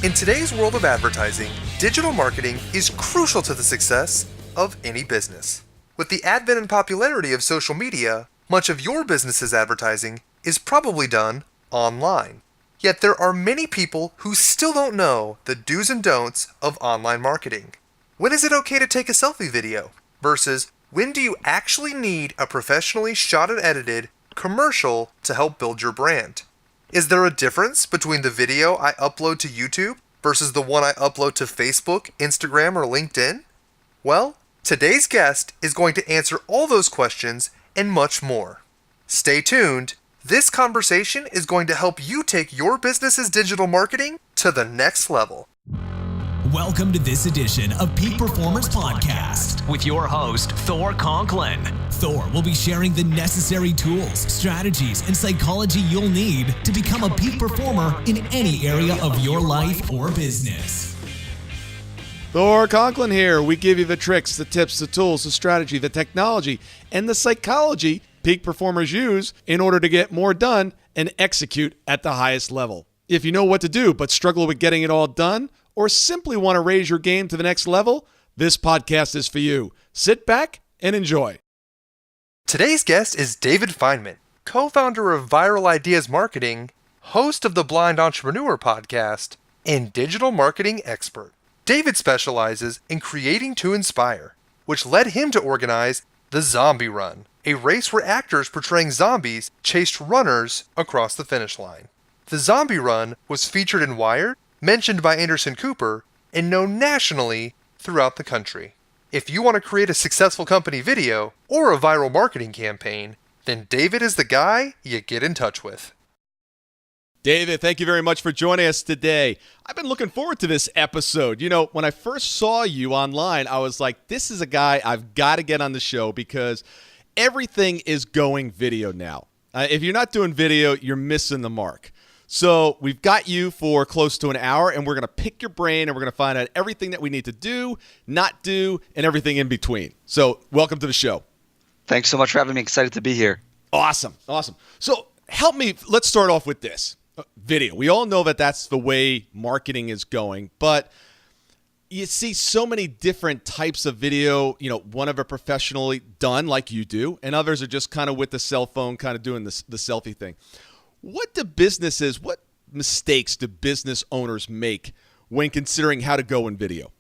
In today's world of advertising, digital marketing is crucial to the success of any business. With the advent and popularity of social media, much of your business's advertising is probably done online. Yet there are many people who still don't know the do's and don'ts of online marketing. When is it okay to take a selfie video? Versus when do you actually need a professionally shot and edited commercial to help build your brand? Is there a difference between the video I upload to YouTube versus the one I upload to Facebook, Instagram, or LinkedIn? Well, today's guest is going to answer all those questions and much more. Stay tuned. This conversation is going to help you take your business's digital marketing to the next level. Welcome to this edition of Peak Performers Podcast with your host, Thor Conklin. Thor will be sharing the necessary tools, strategies, and psychology you'll need to become a peak performer in any area of your life or business. Thor Conklin here. We give you the tricks, the tips, the tools, the strategy, the technology, and the psychology peak performers use in order to get more done and execute at the highest level. If you know what to do but struggle with getting it all done, or simply want to raise your game to the next level, this podcast is for you. Sit back and enjoy. Today's guest is David Fineman, co-founder of Viral Ideas Marketing, host of the Blind Entrepreneur podcast, and digital marketing expert. David specializes in creating to inspire, which led him to organize the Zombie Run, a race where actors portraying zombies chased runners across the finish line. The Zombie Run was featured in Wired, mentioned by Anderson Cooper, and known nationally throughout the country. If you want to create a successful company video or a viral marketing campaign, then David is the guy you get in touch with. David, thank you very much for joining us today. I've been looking forward to this episode. You know, when I first saw you online, I was like, this is a guy I've got to get on the show because everything is going video now. If you're not doing video, you're missing the mark. So we've got you for close to an hour, and we're going to pick your brain, and we're going to find out everything that we need to do, not do, and everything in between. So welcome to the show. Thanks so much for having me. Excited to be here. Awesome. So help me. Let's start off with this. Video. We all know that that's the way marketing is going, but you see so many different types of video, one of it professionally done like you do, and others are just kind of with the cell phone, kind of doing the selfie thing. What mistakes do business owners make when considering how to go in video?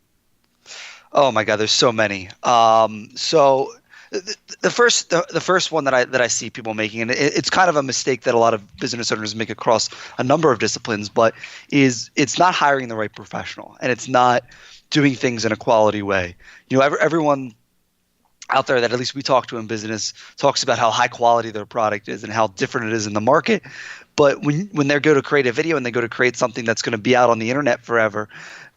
Oh my God, there's so many. So the first one that I see people making, and it's kind of a mistake that a lot of business owners make across a number of disciplines, but it's not hiring the right professional, and it's not doing things in a quality way. Everyone out there that at least we talk to in business talks about how high quality their product is and how different it is in the market. But when they go to create a video and they go to create something that's going to be out on the internet forever,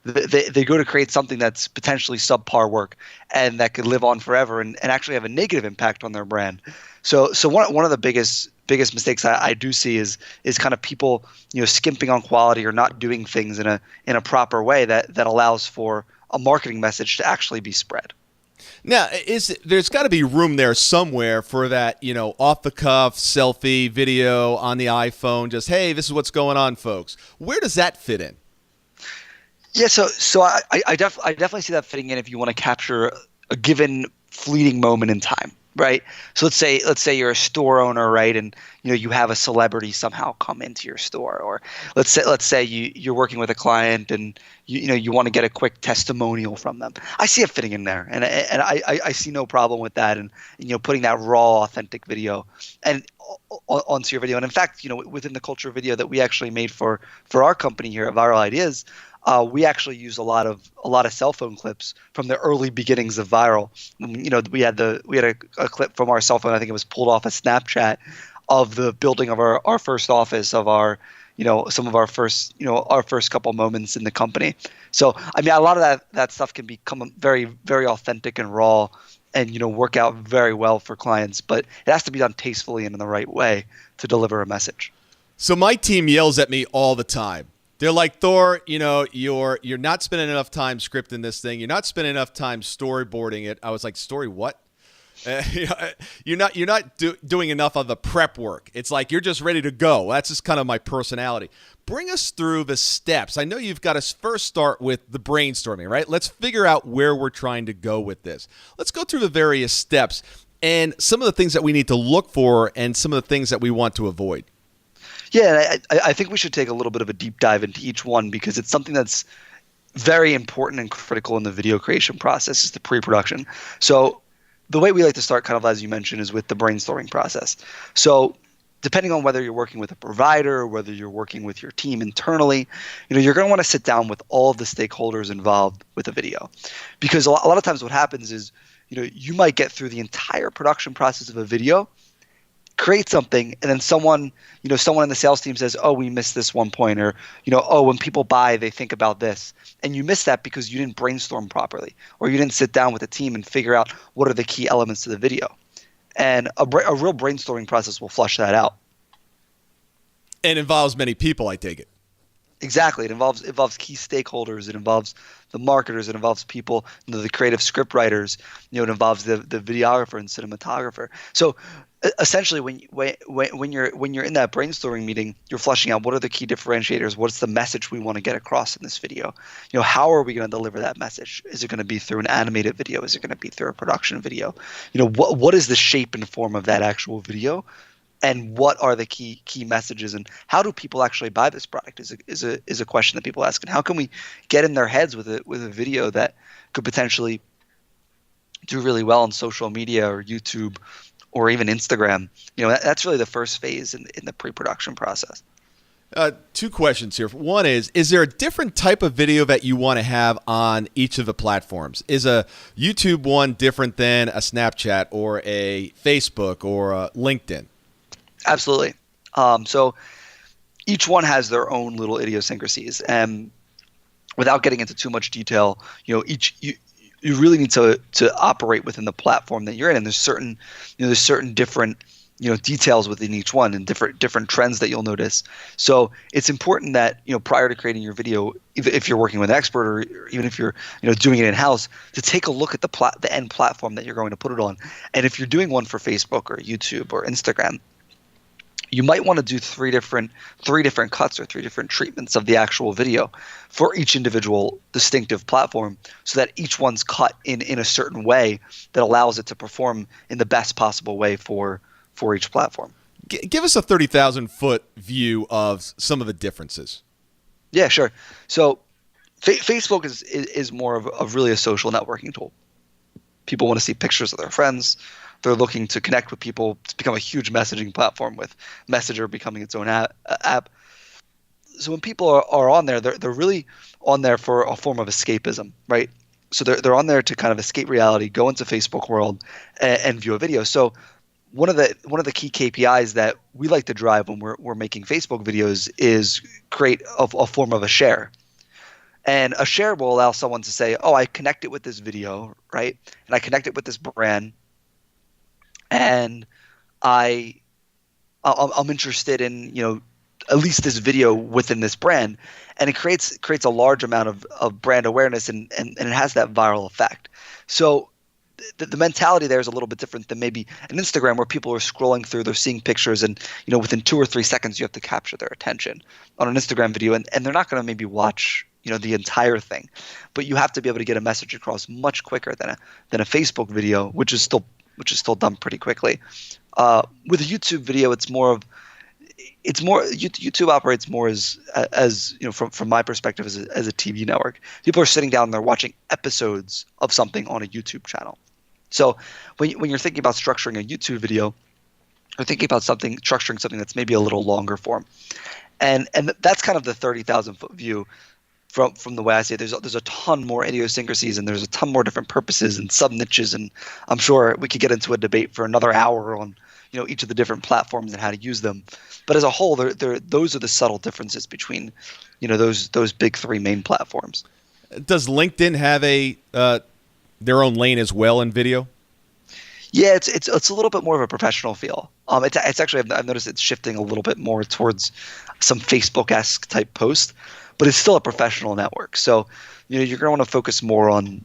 they go to create something that's potentially subpar work and that could live on forever and actually have a negative impact on their brand. So one of the biggest mistakes I do see is kind of people skimping on quality or not doing things in a proper way that allows for a marketing message to actually be spread. Now, there's got to be room there somewhere for that, off-the-cuff selfie video on the iPhone, just, hey, this is what's going on, folks. Where does that fit in? Yeah, so I definitely see that fitting in if you want to capture a given fleeting moment in time, right? So let's say you're a store owner, right, and you have a celebrity somehow come into your store, or let's say you're working with a client and you want to get a quick testimonial from them. I see it fitting in there, and I see no problem with that, and putting that raw, authentic video and onto your video. And in fact, within the culture of video that we actually made for our company here at Viral Ideas, we actually use a lot of cell phone clips from the early beginnings of Viral. We had a clip from our cell phone. I think it was pulled off a Snapchat of the building of our first office, of our some of our first couple moments in the company. So I mean, a lot of that stuff can become very, very authentic and raw, and work out very well for clients. But it has to be done tastefully and in the right way to deliver a message. So my team yells at me all the time. They're like, Thor, you're not spending enough time scripting this thing. You're not spending enough time storyboarding it. I was like, story what? You're not doing enough of the prep work. It's like you're just ready to go. That's just kind of my personality. Bring us through the steps. I know you've got to first start with the brainstorming, right? Let's figure out where we're trying to go with this. Let's go through the various steps and some of the things that we need to look for and some of the things that we want to avoid. Yeah, I think we should take a little bit of a deep dive into each one because it's something that's very important and critical in the video creation process is the pre-production. So the way we like to start, kind of as you mentioned, is with the brainstorming process. So depending on whether you're working with a provider or whether you're working with your team internally, you're going to want to sit down with all of the stakeholders involved with a video. Because a lot of times what happens is, you might get through the entire production process of a video, create something, and then someone in the sales team says, oh, we missed this one point, or, oh, when people buy, they think about this. And you miss that because you didn't brainstorm properly, or you didn't sit down with the team and figure out what are the key elements to the video. And a real brainstorming process will flush that out. And involves many people, I take it. Exactly. It involves key stakeholders. It involves the marketers. It involves people, the creative script writers. It involves the videographer and cinematographer. So essentially, when you're in that brainstorming meeting, you're fleshing out what are the key differentiators. What's the message we want to get across in this video? How are we going to deliver that message? Is it going to be through an animated video? Is it going to be through a production video? What is the shape and form of that actual video? And what are the key messages, and how do people actually buy this product is a question that people ask. And how can we get in their heads with a video that could potentially do really well on social media or YouTube or even Instagram? That's really the first phase in the pre-production process. Two questions here. One is there a different type of video that you want to have on each of the platforms? Is a YouTube one different than a Snapchat or a Facebook or a LinkedIn? Absolutely. So each one has their own little idiosyncrasies, and without getting into too much detail, you really need to operate within the platform that you're in. And there's certain different details within each one and different trends that you'll notice. So it's important that prior to creating your video, if you're working with an expert or even if you're doing it in house, to take a look at the end platform that you're going to put it on. And if you're doing one for Facebook or YouTube or Instagram, you might want to do three different cuts or three different treatments of the actual video for each individual distinctive platform, so that each one's cut in a certain way that allows it to perform in the best possible way for each platform. Give us a 30,000-foot view of some of the differences. Yeah, sure. So Facebook is more of really a social networking tool. People want to see pictures of their friends. They're looking to connect with people. It's become a huge messaging platform, with Messenger becoming its own app. So when people are on there, they're really on there for a form of escapism, right? So they're on there to kind of escape reality, go into Facebook world, and view a video. So one of the key KPIs that we like to drive when we're making Facebook videos is create a form of a share. And a share will allow someone to say, oh, I connected with this video, right? And I connected with this brand. And I'm interested in at least this video within this brand, and it creates a large amount of brand awareness, and it has that viral effect. So the mentality there is a little bit different than maybe an Instagram, where people are scrolling through, they're seeing pictures, and within 2 or 3 seconds you have to capture their attention on an Instagram video, and they're not going to maybe watch the entire thing, but you have to be able to get a message across much quicker than a Facebook video, which is still done pretty quickly. With a YouTube video, YouTube operates more as from my perspective as a TV network. People are sitting down and they're watching episodes of something on a YouTube channel. So when you're thinking about structuring a YouTube video, or thinking about structuring something that's maybe a little longer form, and that's kind of the 30,000-foot view. From the way I see it, there's a ton more idiosyncrasies, and there's a ton more different purposes and sub niches, and I'm sure we could get into a debate for another hour on each of the different platforms and how to use them. But as a whole, those are the subtle differences between those big three main platforms. Does LinkedIn have their own lane as well in video? Yeah, it's a little bit more of a professional feel. It's actually, I've noticed it's shifting a little bit more towards some Facebook-esque type post. But it's still a professional network. So, you're going to want to focus more on,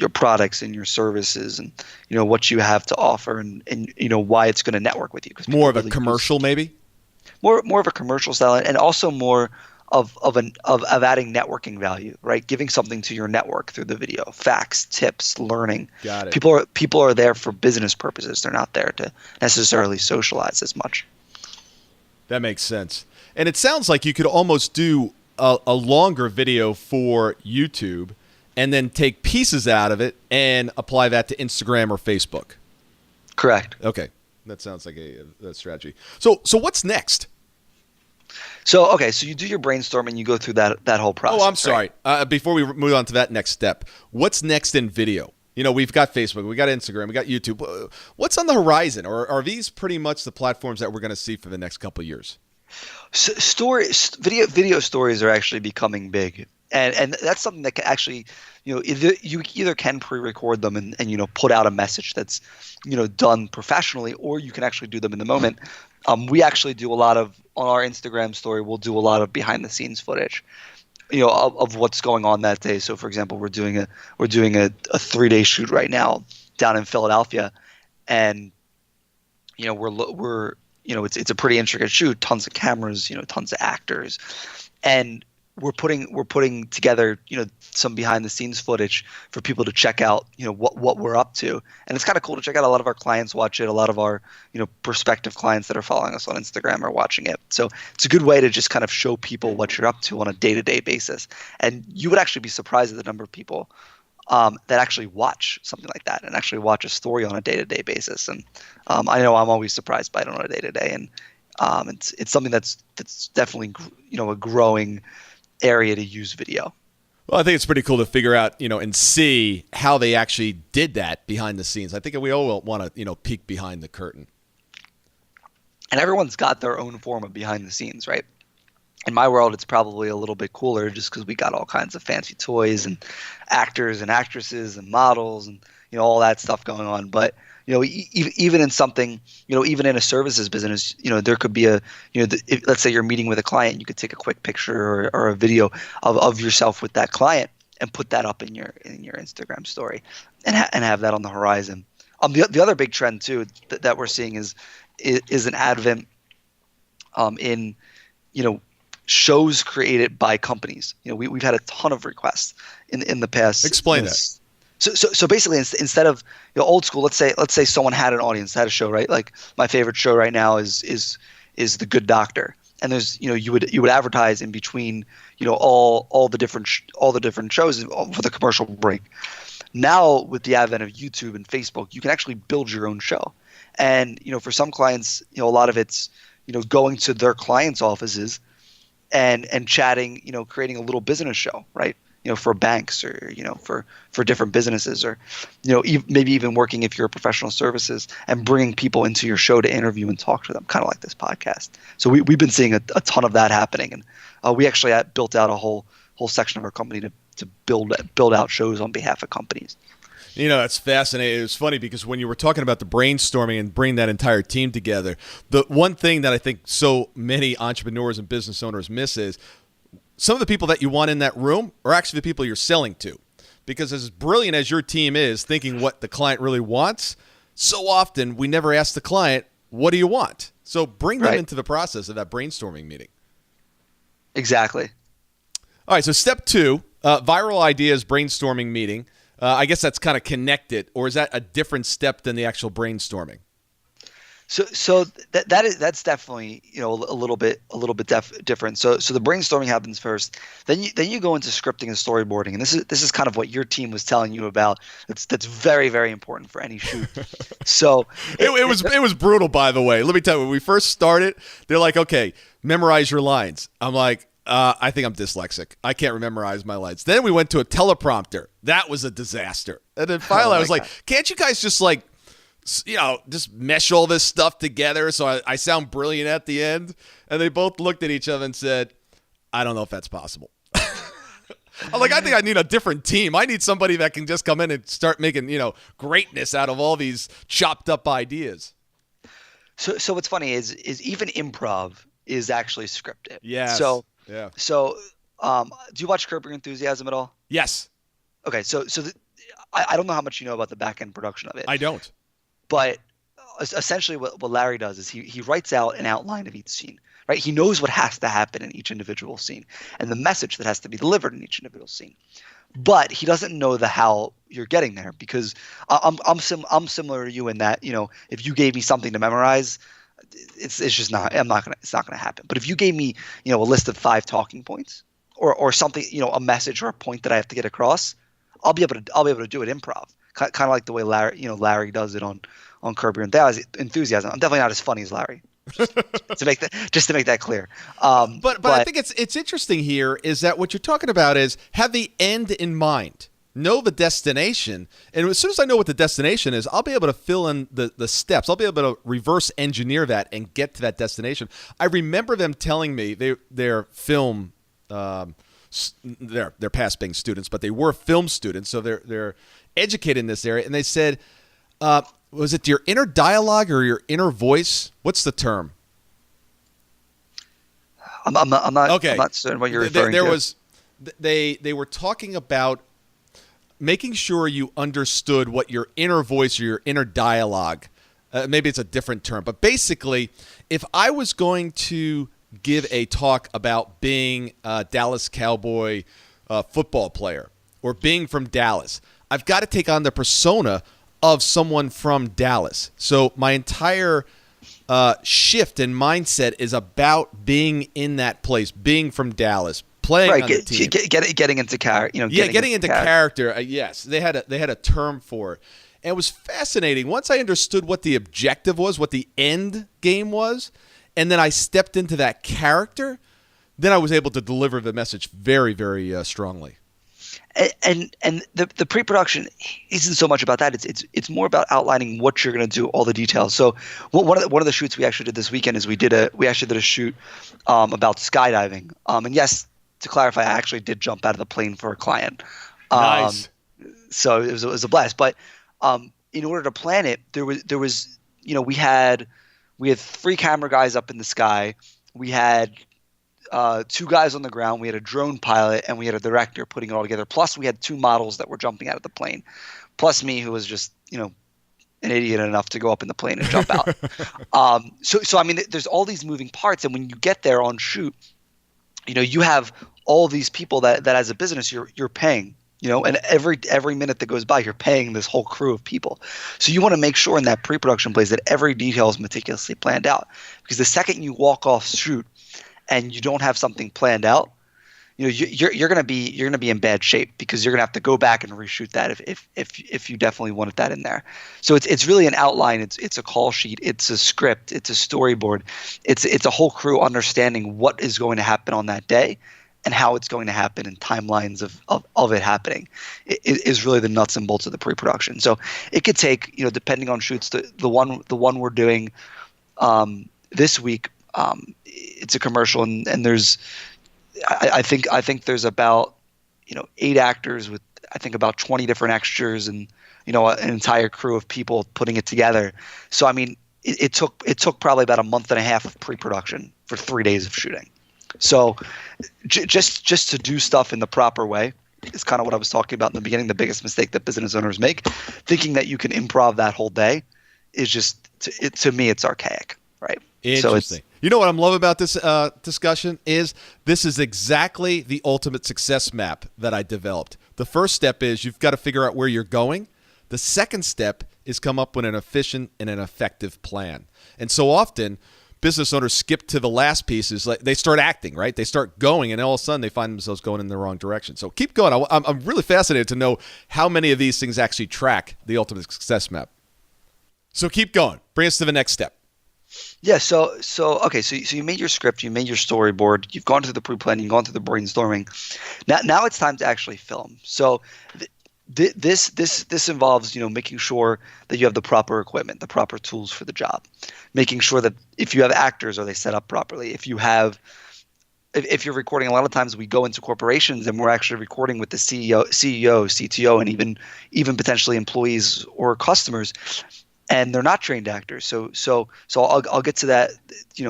your products and your services and what you have to offer and why it's going to network with you. More of a commercial, maybe. More of a commercial style, and also more of adding networking value, right? Giving something to your network through the video, facts, tips, learning. Got it. People are there for business purposes. They're not there to necessarily socialize as much. That makes sense. And it sounds like you could almost do a longer video for YouTube and then take pieces out of it and apply that to Instagram or Facebook. Correct. Okay. That sounds like a strategy. So what's next? So you do your brainstorming, you go through that whole process. Oh, I'm sorry. Right? Before we move on to that next step, what's next in video? We've got Facebook, we got Instagram, we got YouTube. What's on the horizon? Or are these pretty much the platforms that we're going to see for the next couple of years? So video stories are actually becoming big, and that's something that can actually, you either can pre-record them and put out a message that's done professionally, or you can actually do them in the moment. We actually do a lot of, on our Instagram story, we'll do a lot of behind the scenes footage, of what's going on that day. So for example, we're doing a 3-day shoot right now down in Philadelphia, and we're it's a pretty intricate shoot, tons of cameras, tons of actors, and we're putting together some behind the scenes footage for people to check out what we're up to. And it's kind of cool to check out. A lot of our clients watch it. A lot of our prospective clients that are following us on Instagram are watching it. So it's a good way to just kind of show people what you're up to on a day-to-day basis. And you would actually be surprised at the number of people that actually watch something like that and actually watch a story on a day-to-day basis. And I know I'm always surprised by it on a day-to-day. And it's something that's definitely a growing area to use video. Well, I think it's pretty cool to figure out, and see how they actually did that behind the scenes. I think we all want to, peek behind the curtain. And everyone's got their own form of behind the scenes, right? In my world, it's probably a little bit cooler just because we got all kinds of fancy toys and actors and actresses and models and, all that stuff going on. But, even in something, even in a services business, there could be let's say you're meeting with a client, you could take a quick picture or a video of yourself with that client and put that up in your Instagram story and have that on the horizon. The other big trend too that we're seeing is an advent in shows created by companies. We've had a ton of requests in the past. Explain that. So basically, instead of old school, let's say someone had an audience, had a show, right? Like my favorite show right now is The Good Doctor, and there's you would advertise in between all the different shows for the commercial break. Now with the advent of YouTube and Facebook, you can actually build your own show, and for some clients, a lot of it's going to their clients' offices and chatting, creating a little business show, right? For banks or, for different businesses or, maybe even working if you're a professional services and bringing people into your show to interview and talk to them, kind of like this podcast. So we've been seeing a ton of that happening. And we actually built out a whole section of our company to build out shows on behalf of companies. That's fascinating. It was funny because when you were talking about the brainstorming and bringing that entire team together, the one thing that I think so many entrepreneurs and business owners miss is some of the people that you want in that room are actually the people you're selling to. Because as brilliant as your team is thinking what the client really wants, so often we never ask the client, what do you want? So bring them into the process of that brainstorming meeting. Exactly. All right, so step 2, viral ideas brainstorming meeting. I guess that's kind of connected, or is that a different step than the actual brainstorming? So that's definitely a little bit different. So the brainstorming happens first, then you go into scripting and storyboarding, and this is kind of what your team was telling you about. That's very, very important for any shoot. So it was brutal, by the way. Let me tell you, when we first started, they're like, okay, memorize your lines. I'm like, I think I'm dyslexic. I can't memorize my lines. Then we went to a teleprompter. That was a disaster. And then finally, I was like, can't you guys just just mesh all this stuff together so I sound brilliant at the end? And they both looked at each other and said, I don't know if that's possible. I'm like, I think I need a different team. I need somebody that can just come in and start making, greatness out of all these chopped up ideas. So what's funny is even improv is actually scripted. Yeah. So yeah. So do you watch Curb Your Enthusiasm at all? Yes. Okay. So I don't know how much you know about the back end production of it. I don't. But essentially what Larry does is he writes out an outline of each scene, right? He knows what has to happen in each individual scene and the message that has to be delivered in each individual scene. But he doesn't know the how you're getting there, because I'm similar to you in that, if you gave me something to memorize, it's just not it's not gonna happen. But if you gave me, a list of 5 talking points or something, a message or a point that I have to get across, I'll be able to do it improv, kind of like the way Larry does it on Curb Your Enthusiasm. I'm definitely not as funny as Larry. to make that clear. But I think it's interesting here is that what you're talking about is have the end in mind, know the destination, and as soon as I know what the destination is, I'll be able to fill in the steps. I'll be able to reverse engineer that and get to that destination. I remember them telling me their film. They're past being students, but they were film students, so they're educated in this area, and they said. Was it your inner dialogue or your inner voice? What's the term? I'm not certain what you're referring to. They were talking about making sure you understood what your inner voice or your inner dialogue. Maybe it's a different term, but basically, if I was going to give a talk about being a Dallas Cowboy football player or being from Dallas, I've got to take on the persona of someone from Dallas. So my entire shift in mindset is about being in that place, being from Dallas, playing on the team. Getting into character. Getting into character. Yes, they had a term for it. And it was fascinating. Once I understood what the objective was, what the end game was, and then I stepped into that character, then I was able to deliver the message very, very strongly. And the pre-production isn't so much about that. It's more about outlining what you're going to do, all the details. So one of the shoots we actually did this weekend is we actually did a shoot about skydiving. And yes, to clarify, I actually did jump out of the plane for a client. Nice. So it was a blast. But in order to plan it, there was we had 3 camera guys up in the sky. We had 2 guys on the ground. We had a drone pilot and we had a director putting it all together. Plus we had 2 models that were jumping out of the plane. Plus me, who was just, an idiot enough to go up in the plane and jump out. So I mean, there's all these moving parts. And when you get there on shoot, you have all these people that as a business you're paying, and every minute that goes by, you're paying this whole crew of people. So you want to make sure in that pre-production place that every detail is meticulously planned out, because the second you walk off shoot and you don't have something planned out, you're gonna be in bad shape, because you're gonna have to go back and reshoot that if you definitely wanted that in there. So it's really an outline. It's a call sheet. It's a script. It's a storyboard. It's a whole crew understanding what is going to happen on that day and how it's going to happen, and timelines of it happening. It is really the nuts and bolts of the pre-production. So it could take, depending on shoots, the one we're doing this week. It's a commercial, and there's, I think there's about 8 actors with I think about 20 different extras and an entire crew of people putting it together. So I mean, it took probably about a month and a half of pre-production for 3 days of shooting. So just to do stuff in the proper way is kind of what I was talking about in the beginning. The biggest mistake that business owners make, thinking that you can improv that whole day, is just to me it's archaic, right? Interesting. So what I'm loving about this discussion is this is exactly the ultimate success map that I developed. The first step is you've got to figure out where you're going. The second step is come up with an efficient and an effective plan. And so often business owners skip to the last piece. Is like they start acting, right? They start going, and all of a sudden they find themselves going in the wrong direction. So keep going. I'm really fascinated to know how many of these things actually track the ultimate success map. So keep going. Bring us to the next step. Yeah. So you made your script, you made your storyboard, you've gone through the pre-planning, you've gone through the brainstorming. Now it's time to actually film. So this involves making sure that you have the proper equipment, the proper tools for the job, making sure that if you have actors, are they set up properly? If you're recording, a lot of times we go into corporations and we're actually recording with the CEO, CTO, and even potentially employees or customers. And they're not trained actors, so I'll get to that,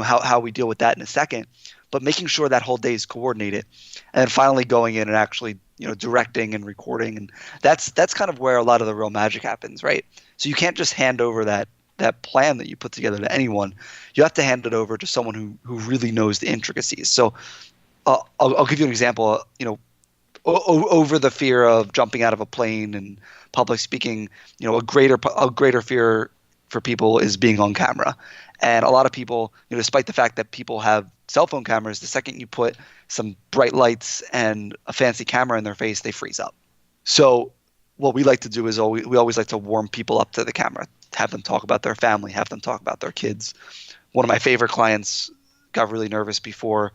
how we deal with that in a second. but making sure that whole day is coordinated, and then finally going in and actually, directing and recording. And that's kind of where a lot of the real magic happens, right? So you can't just hand over that plan that you put together to anyone. You have to hand it over to someone who really knows the intricacies. So I'll give you an example. Over the fear of jumping out of a plane and public speaking, a greater fear for people is being on camera. And a lot of people, despite the fact that people have cell phone cameras, the second you put some bright lights and a fancy camera in their face, they freeze up. So what we like to do is we always like to warm people up to the camera, have them talk about their family, have them talk about their kids. One of my favorite clients got really nervous before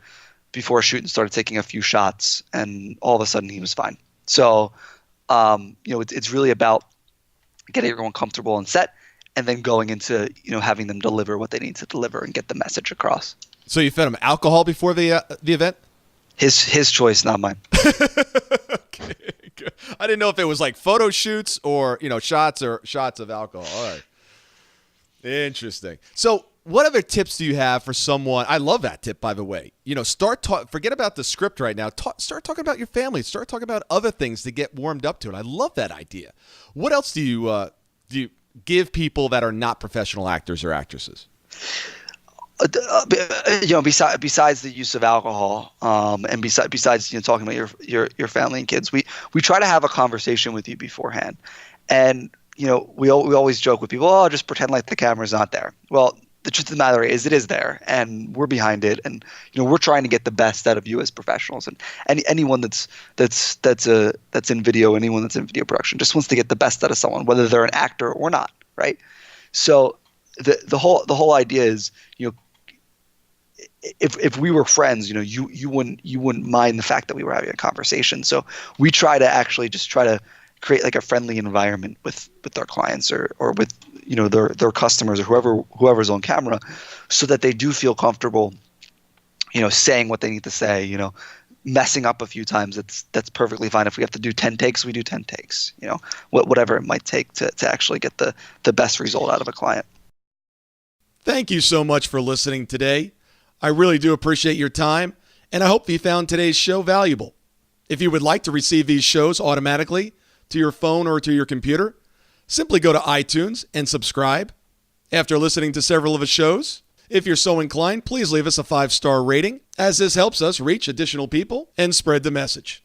a shoot and started taking a few shots, and all of a sudden he was fine. So, it's really about getting everyone comfortable on set, and then going into, having them deliver what they need to deliver and get the message across. So you fed him alcohol before the event? His choice, not mine. Okay, good. I didn't know if it was like photo shoots or, shots of alcohol. All right. Interesting. So what other tips do you have for someone? I love that tip, by the way. Forget about the script right now. Start talking about your family. Start talking about other things to get warmed up to it. I love that idea. What else do you give people that are not professional actors or actresses? Besides the use of alcohol, and besides talking about your family and kids, we try to have a conversation with you beforehand. And we always joke with people, oh, just pretend like the camera's not there. Well, the truth of the matter is it is there, and we're behind it, and we're trying to get the best out of you as professionals. And anyone that's in video, anyone that's in video production just wants to get the best out of someone, whether they're an actor or not, right? So the whole idea is, if we were friends, you wouldn't mind the fact that we were having a conversation. So we try to actually just try to create like a friendly environment with our clients or with their customers or whoever's on camera, so that they do feel comfortable saying what they need to say. Messing up a few times, that's perfectly fine. If we have to do 10 takes, we do 10 takes. Whatever it might take to actually get the best result out of a client. Thank you so much for listening today. I really do appreciate your time, and I hope you found today's show valuable. If you would like to receive these shows automatically to your phone or to your computer, simply go to iTunes and subscribe. After listening to several of the shows, if you're so inclined, please leave us a 5-star rating, as this helps us reach additional people and spread the message.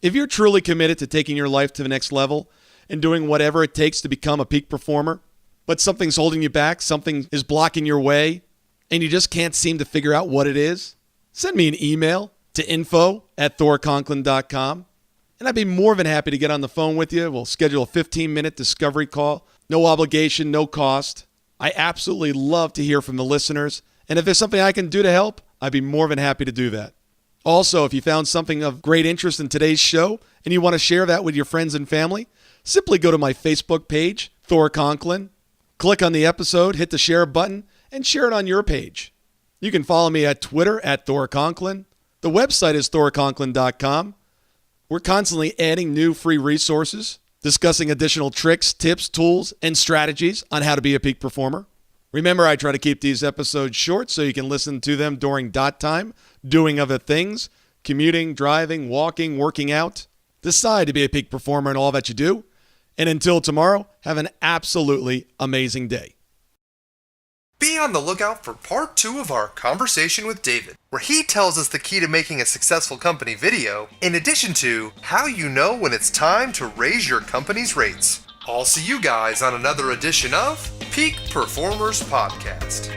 If you're truly committed to taking your life to the next level and doing whatever it takes to become a peak performer, but something's holding you back, something is blocking your way, and you just can't seem to figure out what it is, send me an email to info@thorconklin.com, and I'd be more than happy to get on the phone with you. We'll schedule a 15-minute discovery call. No obligation, no cost. I absolutely love to hear from the listeners, and if there's something I can do to help, I'd be more than happy to do that. Also, if you found something of great interest in today's show and you want to share that with your friends and family, simply go to my Facebook page, Thor Conklin, click on the episode, hit the share button, and share it on your page. You can follow me at Twitter at Thor Conklin. The website is thorconklin.com. We're constantly adding new free resources, discussing additional tricks, tips, tools, and strategies on how to be a peak performer. Remember, I try to keep these episodes short so you can listen to them during dot time, doing other things, commuting, driving, walking, working out. Decide to be a peak performer in all that you do. And until tomorrow, have an absolutely amazing day. Be on the lookout for part 2 of our conversation with David, where he tells us the key to making a successful company video, in addition to how you know when it's time to raise your company's rates. I'll see you guys on another edition of Peak Performers Podcast.